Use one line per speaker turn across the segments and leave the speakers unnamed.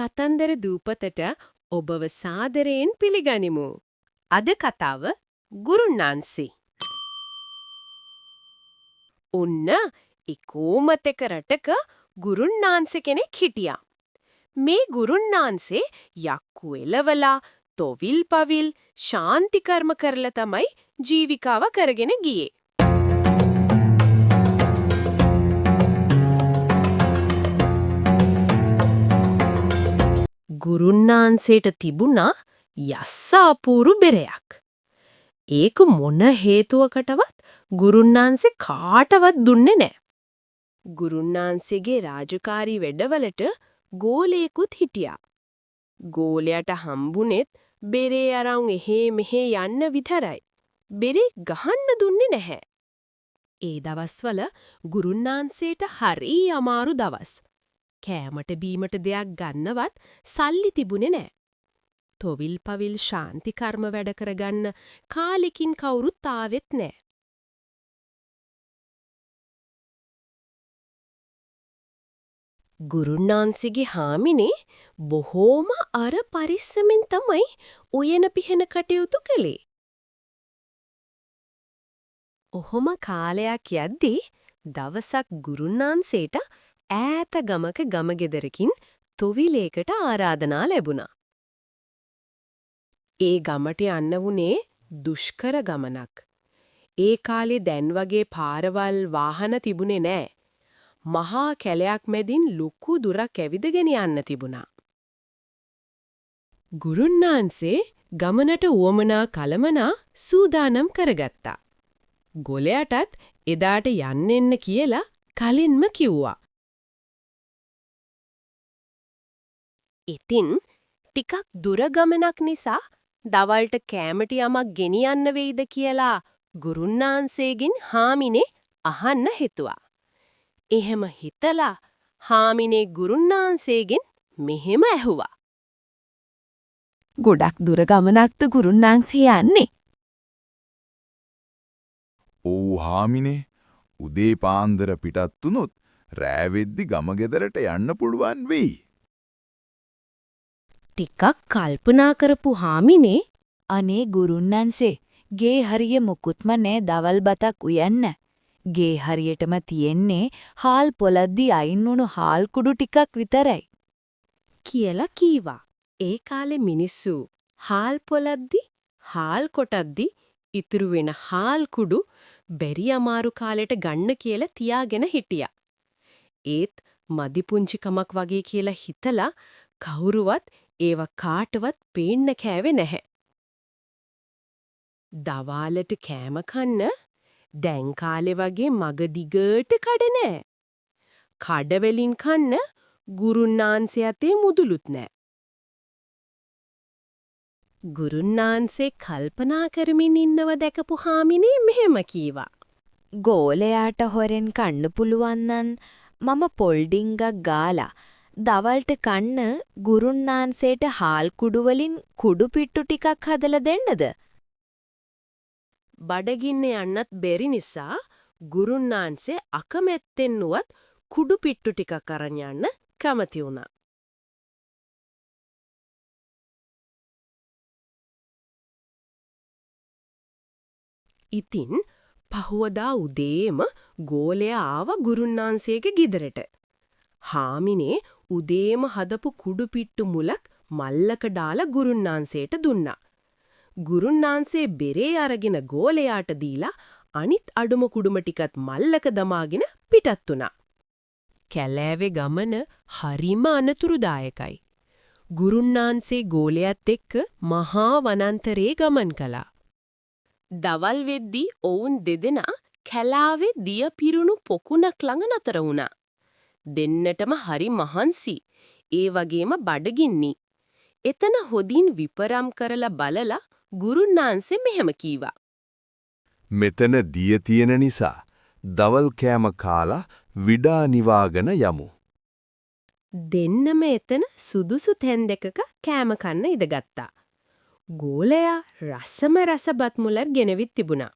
කතන්දර දූපතට ඔබව සාදරයෙන් පිළිගනිමු. අද කතාව ගුරුන්නාන්සේ. ඔන්න එකෝමතක රටක ගුරුන්නාන්සේ කෙනෙක් හිටියා. මේ ගුරුන්නාන්සේ යක්කු එලවලා තොවිල් පවිල් ශාන්ති කර්ම කරලා තමයි ජීවිකාව කරගෙන ගියේ. ගුරුන්නාන්සේට තිබුණා යස්සාපූරු බෙරයක්. ඒක මොන හේතුවකටවත් ගුරුන්නාන්සේ කාටවත් දුන්නේ නැහැ. ගුරුන්නාන්සේගේ රාජකාරී වැඩවලට ගෝලයෙකුත් හිටියා. ගෝලයට හම්බුනේත් බෙරේ අරන් එහෙ මෙහෙ යන්න විතරයි. බෙරේ ගහන්න දුන්නේ නැහැ. ඒ දවස්වල ගුරුන්නාන්සේට හරි අමාරු දවස්. කෑමට බීමට දෙයක් ගන්නවත් සල්ලි තිබුණේ නැහැ. තොවිල් පවිල් ශාන්ති කර්ම වැඩ කරගන්න කාලෙකින් කවුරුත් ආවෙත් නැහැ. ගුරුන්නාන්සේගේ හාමිනේ බොහෝම අර පරිස්සමෙන් තමයි උයන පිහන කටයුතු කළේ. ඔහොම කාලයක් යද්දී දවසක් ගුරුන්නාන්සේට ඈත ගමක ගමගෙදරකින් තොවිලයකට ආරාධනා ලැබුණා. ඒ ගමට යන්න වුණේ දුෂ්කර ගමනක්. ඒ කාලේ දැන් වගේ පාරවල් වාහන තිබුණේ නැහැ. මහා කැලයක් මැදින් ලොකු දුරක් ඇවිදගෙන යන්න තිබුණා. ගුරුන්නාන්සේ ගමනට උවමනා කලමනා සූදානම් කරගත්තා. ගොලයටත් එදාට යන්න කියලා කලින්ම කිව්වා. ඉතින් ටිකක් දුර ගමනක් නිසා දවල්ට කෑමට යමක් ගෙනියන්න වෙයිද කියලා ගුරුන්නාන්සේගෙන් හාමිනේ අහන්න හිතුවා. එහෙම හිතලා හාමිනේ ගුරුන්නාන්සේගෙන් මෙහෙම ඇහුවා.
ගොඩක් දුර ගමනක්ද ගුරුන්නාන්සේ යන්නේ?
ඔව් හාමිනේ, උදේ පාන්දර පිටත් වුණොත් රෑ වෙද්දි ගම ගෙදරට යන්න පුළුවන් වෙයි.
ටිකක් කල්පනා කරපු හාමිනේ
අනේ ගුරුන්නාන්සේ, ගේ හරිය මොකුත්ම නෑ දවල් බතක් උයන්න. ගේ හරියටම තියෙන්නේ හාල් පොලද්දි අයින් වුණු හාල් කුඩු ටිකක් විතරයි
කියලා කීවා. ඒ කාලේ මිනිස්සු හාල් පොලද්දි හාල් කොටද්දි ඉතුරු වෙන හාල් කුඩු බැරි අමාරු කාලෙට ගන්න කියලා තියාගෙන හිටියා. ඒත් මදි පුංචි කමක් වගේ කියලා හිතලා කවුරුවත් ඒව කාටවත් පේන්න කෑවේ නැහැ. දවාලට කෑම කන්න දැන් කාලේ වගේ මග දිගට කඩ නැහැ. කඩ වලින් කන්න ගුරුන්නාන්සේ අතේ මුදුලුත් නැහැ. ගුරුන්නාන්සේ කල්පනා කරමින් ඉන්නව දැකපු හාමිනේ මෙහෙම කීවා.
ගෝලයාට හොරෙන් කන්න පුළුවන් නම් මම පොල් ඩිංගක් ගාලා දවල්ට කන්න ගුරුන්නාන්සේට හාල් කුඩු වලින් කුඩු පිට්ටු ටිකක් හදලා දෙන්නද?
බඩගින්න යන්නත් බැරි නිසා ගුරුන්නාන්සේ අකමැත්තෙන් නුවත් කුඩු පිට්ටු ටිකක් අරන් යන්න කැමති වුණා. ඉතින් පහුවදා උදේම ගෝලයා ආව ගුරුන්නාන්සේගේ ගෙදරට. හාමිනේ උදේම හදපු කුඩු පිට්ටු මුලක් මල්ලක දාලා ගුරුන්නාන්සේට දුන්නා. ගුරුන්නාන්සේ බෙරේ අරගෙන ගෝලයාට දීලා අනිත් අඩුම කුඩුම ටිකත් මල්ලක දමාගෙන පිටත් වුණා. කැලෑවේ ගමන හරිම අනතුරුදායකයි. ගුරුන්නාන්සේ ගෝලයාත් එක්ක මහා වනාන්තරයේ ගමන් කළා. දවල් වෙද්දී ඔවුන් දෙදෙනා කැලාවේ දිය පිරුණු පොකුණක් ළඟ නතර වුණා. දෙන්නටම හරි මහන්සි. ඒ වගේම බඩගින්නි. එතන හොදින් විපරම් කරලා බලලා ගුරුන්නාන්සේ මෙහෙම කීවා.
මෙතන දිය තියෙන නිසා දවල් කෑම කාලා විඩා නිවාගෙන යමු.
දෙන්නම එතන සුදුසු තැන් දෙකක කෑම කන්න ඉඳගත්තා. ගෝලයා රසම රසබත් මුලක් ගෙනවිත් තිබුණා.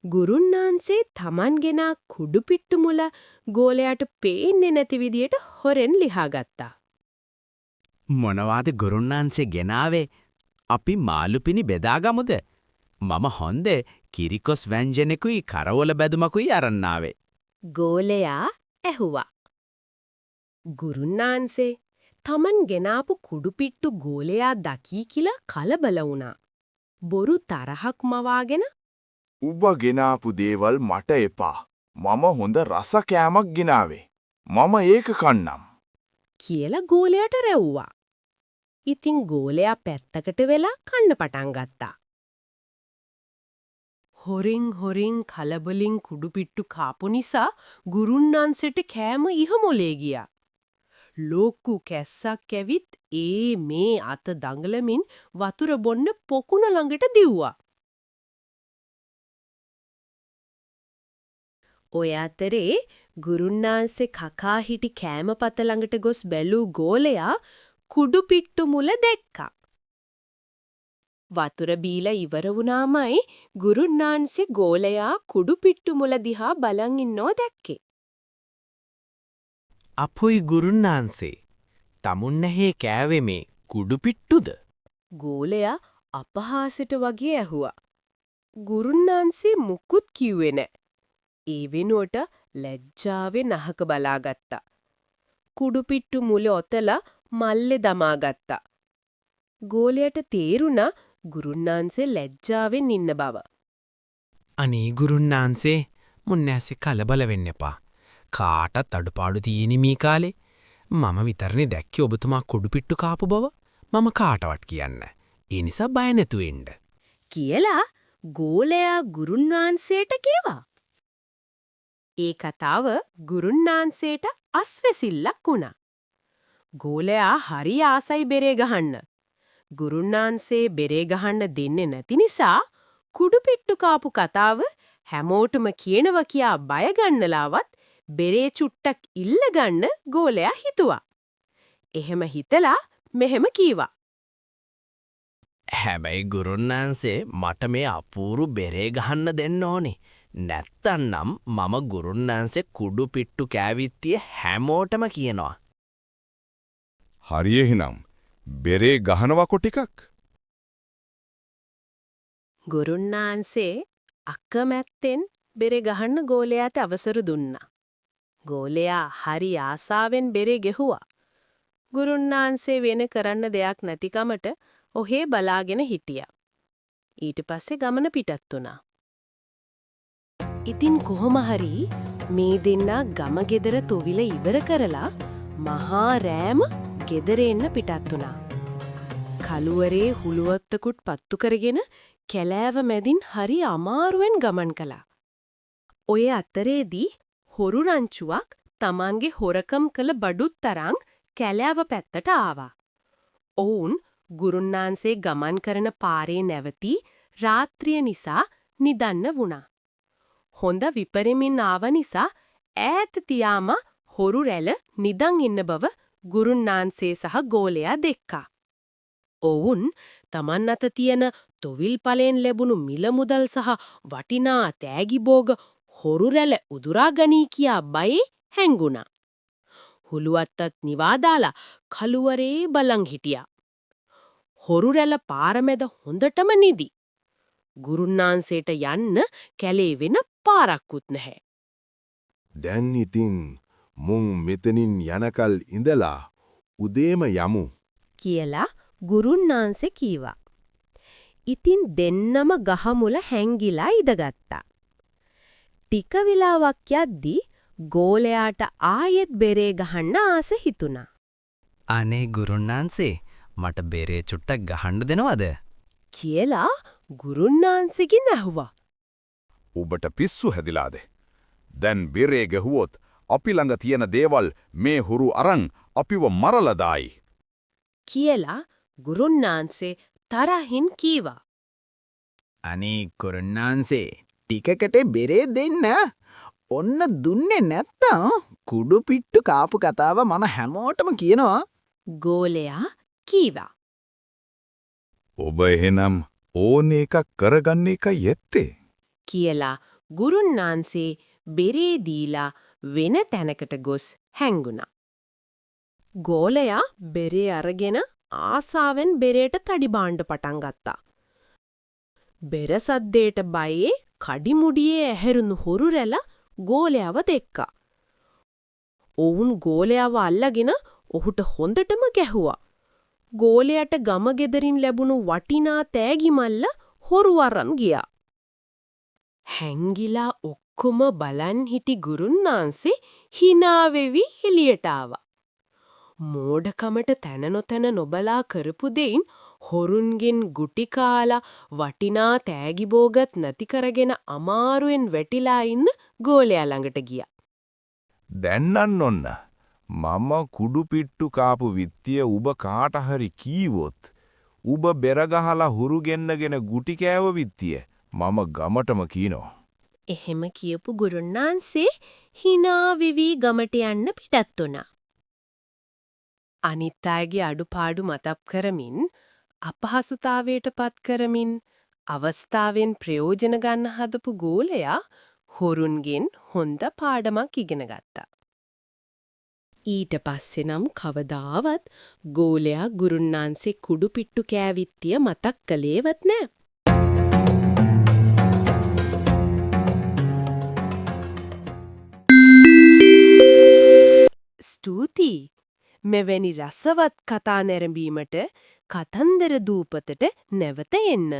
ගුරුන්නාන්සේ Taman ගෙනා කුඩු පිට්ටු මුල ගෝලයාට පේන්නේ නැති විදියට හොරෙන් ලිහා ගත්තා.
මොනවාද ගුරුන්නාන්සේ ගෙනාවේ? අපි මාළුපිනි බෙදාගමුද? මම හොඳ කිරිකොස් ව්‍යංජනෙකුයි කරවල බැදුමකුයි අරන් ආවේ.
ගෝලයා ඇහුවා. ගුරුන්නාන්සේ තමන් ගෙනාපු කුඩුපිට්ටු ගෝලයා දකී කියලා කලබල වුණා. බොරු තරහක් මවාගෙන
උඹ ගෙනාපු දේවල් මට එපා. මම හොඳ රස කෑමක් ගෙනාවේ. මම ඒක කන්නම්.
කියලා ගෝලයට රැව්වා. ඉතින් ගෝලයා පැත්තකට වෙලා කන්න පටන් ගත්තා. හොරින් කලබලින් කුඩුපිට්ටු කාපු නිසා ගුරුන්නාන්සේට කෑම ඉහමොලේ ගියා. ලෝකු කැස්සක් ඇවිත් මේ අත දඟලමින් වතුර බොන්න පොකුණ ළඟට දිව්වා. ඔය අතරේ ගුරුන්නාන්සේ කකා හිටි කෑමපත ළඟට ගොස් බැලූ ගෝලයා කුඩුපිට්ටු මුල දැක්කා. වතුර බීලා ඉවර වුණාමයි ගුරුන්නාන්සේ ගෝලයා කුඩුපිට්ටු මුල දිහා බලන් ඉන්නෝ දැක්කේ.
අපොයි ගුරුන්නාන්සේ තමුන්නහේ කෑවේ මේ කුඩුපිට්ටුද?
ගෝලයා අපහාසයට වගේ ඇහුවා. ගුරුන්නාන්සේ මුකුත් කිව්වේ නෑ. ඒ වෙනුවට ලැජ්ජාවෙන් අහක බලාගත්තා. කුඩුපිට්ටු මුල ඔතලා මල්ලේ දමාගත්තා. ගෝලයට තේරුණා ගුරුන්නාන්සේ ලැජ්ජාවෙන් ඉන්න බව.
අනේ ගුරුන්නාන්සේ මුන්නෑසේ කලබල වෙන්න එපා. කාටත් අඩුපාඩු තියෙනි මේ කාලේ. මම විතරනේ දැක්කේ ඔබතුමා කුඩුපිට්ටු කාපු බව. මම කාටවත් කියන්න. ඒ නිසා බය නැතුව ඉන්න.
කියලා ගෝලයා ගුරුන්නාන්සේට කිව්වා. ඒ කතාව ගුරුන්නාන්සේට අස්වැසිල්ලක් වුණා. ගෝලයා හරි ආසයි බෙරේ ගහන්න. ගුරුන්නාන්සේ බෙරේ ගහන්න දෙන්නේ නැති නිසා කුඩුපිට්ටු කාපු කතාව හැමෝටම කියනවා කියා බය ගන්නලාවත් බෙරේ චුට්ටක් ඉල්ලගන්න ගෝලයා හිතුවා. එහෙම හිතලා මෙහෙම කීවා.
හැබැයි ගුරුන්නාන්සේ මට මේ අපූරු බෙරේ ගහන්න දෙන්න ඕනේ. නැත්තන්නම් මම ගුරුන්නාන්සේ කුඩුපිට්ටු කෑවිත්තිය හැමෝටම කියනවා.
හරි එහෙනම් බෙරේ ගහනවකො ටිකක්.
ගුරුන්නාන්සේ අකමැත්තෙන් බෙරේ ගහන්න ගෝලයාට අවසර දුන්නා. ගෝලයා හරි ආසාවෙන් බෙරේ ගෙහුවා. ගුරුන්නාන්සේ වෙන කරන්න දෙයක් නැතිකමට ඔහේ බලාගෙන හිටියා. ඊට පස්සේ ගමන පිටත් වුණා. ඉතින් කොහොම හරි මේ දෙන්නා ගම ගෙදර තොවිල ඉවර කරලා මහා රෑම ගෙදර එන්න පිටත් වුණා. කළුවරේ හුලුවත්තකුත් පත්තු කරගෙන කැලෑව මැදින් හරි අමාරුවෙන් ගමන් කළා. ඔය අතරේදී හොරු රංචුවක් තමන්ගේ හොරකම් කළ බඩුත් තරං කැලෑව පැත්තට ආවා. ඔවුන් ගුරුන්නාන්සේ ගමන් කරන පාරේ නැවතී රාත්‍රිය නිසා නිදන්න වුණා. හොඳ විපරමින් ආව නිසා ඈත තියාම හොරු රැළ නිදන් ඉන්න බව ගුරුන්නාන්සේ සහ ගෝලයා දැක්කා. ඔවුන් තමන් අත තියෙන තොවිල් පලෙන් ලැබුණු මිල මුදල් සහ වටිනා තෑගි භෝග හොරු රැළ උදුරා ගනී කියා බයේ හැංගුණා. හුලුවත්තත් නිවාදාලා කළුවරේ බලන් හිටියා. හොරු රැළ පාරමැද හොඳටම නිදි. ගුරුන්නාන්සේට යන්න කැලේ වෙන පාරක්කුත් නැහැ.
දැන් ඉතින් මුන් මෙතනින් යනකල් ඉඳලා උදේම යමු.
කියලා ගුරුන්නාන්සේ කීවා. ඉතින් දෙන්නම ගහමුල හැංගිලා ඉඳගත්තා. ටික වෙලාවක් යද්දී ගෝලයාට ආයෙත් බෙරේ ගහන්න ආස හිතුණා.
අනේ ගුරුන්නාන්සේ මට බෙරේ චුට්ටක් ගහන්න දෙනවද?
කියලා ගුරුන්නාන්සේගෙන් ඇහුවා.
ඔබට පිස්සු හැදිලාද? දැන් බෙරේ ගැහුවොත් අපි ළඟ තියෙන දේවල් මේ හුරු අරන් අපිව මරලා දායි.
කියලා ගුරුන්නාන්සේ තරහින් කීවා.
අනේ ගුරුන්නාන්සේ ටිකකට බෙරේ දෙන්න. ඔන්න දුන්නේ නැත්තම් කුඩුපිට්ටු කාපු කතාව මම හැමෝටම කියනවා.
ගෝලයා කීවා.
ඔබ එහෙනම් ඕන එකක් කරගන්න එකයි ඇත්තේ.
කියලා ගුරුන්නාන්සේ බෙරේ දීලා වෙන තැනකට ගොස් හැංගුණා. ගෝලයා බෙරේ අරගෙන ආසාවෙන් බෙරේට තඩි බාන්න පටන් ගත්තා. බෙර සද්දේට බයේ කඩිමුඩියේ ඇහැරුණු හොරු රැළ ගෝලයාව දැක්කා. ඔවුන් ගෝලයාව අල්ලගෙන ඔහුට හොඳටම ගැහුවා. ගෝලයාට ගම ගෙදරින් ලැබුණු වටිනා තෑගි මල්ල හොරු අරන් ගියා. හැංගිලා ඔක්කොම බලන් හිටි ගුරුන්නාන්සේ hina වෙවි එළියට ආවා. මෝඩකමට තැන නොතැන නොබලා කරපු දෙයින් හොරුන්ගෙන් ගුටි කාලා වටිනා තෑගි බෝගත් නැති කරගෙන අමාරුවෙන් වැටිලා ඉන්න ගෝලයා ළඟට ගියා.
දැන්නන්න ඔන්න. මම කුඩු පිට්ටු කාපු විත්තිය උබ කාට හරි කීවොත් උබ බෙර ගහලා හුරු ගෙන්නගෙන ගුටි කෑව විත්තිය මම ගමටම කියනවා.
එහෙම කියපු ගුරුන්නාන්සේ hina වෙවි ගමට යන්න පිටත් වුණා. අනිත් අයගේ අඩුපාඩු මතක් කරමින් අපහසුතාවයට පත් කරමින් අවස්ථාවෙන් ප්‍රයෝජන ගන්න හදපු ගෝලයා හොරුන්ගෙන් හොඳ පාඩමක් ඉගෙන ගත්තා. ඊට පස්සේ නම් කවදාවත් ගෝලයා ගුරුන්නාන්සේ කුඩු පිට්ටු කෑවිත්තිය මතක් කළේවත් නෑ. ස්තුතියි. මෙවැනි රසවත් කතා නැරඹීමට කතන්දර දූපතට නැවත එන්න.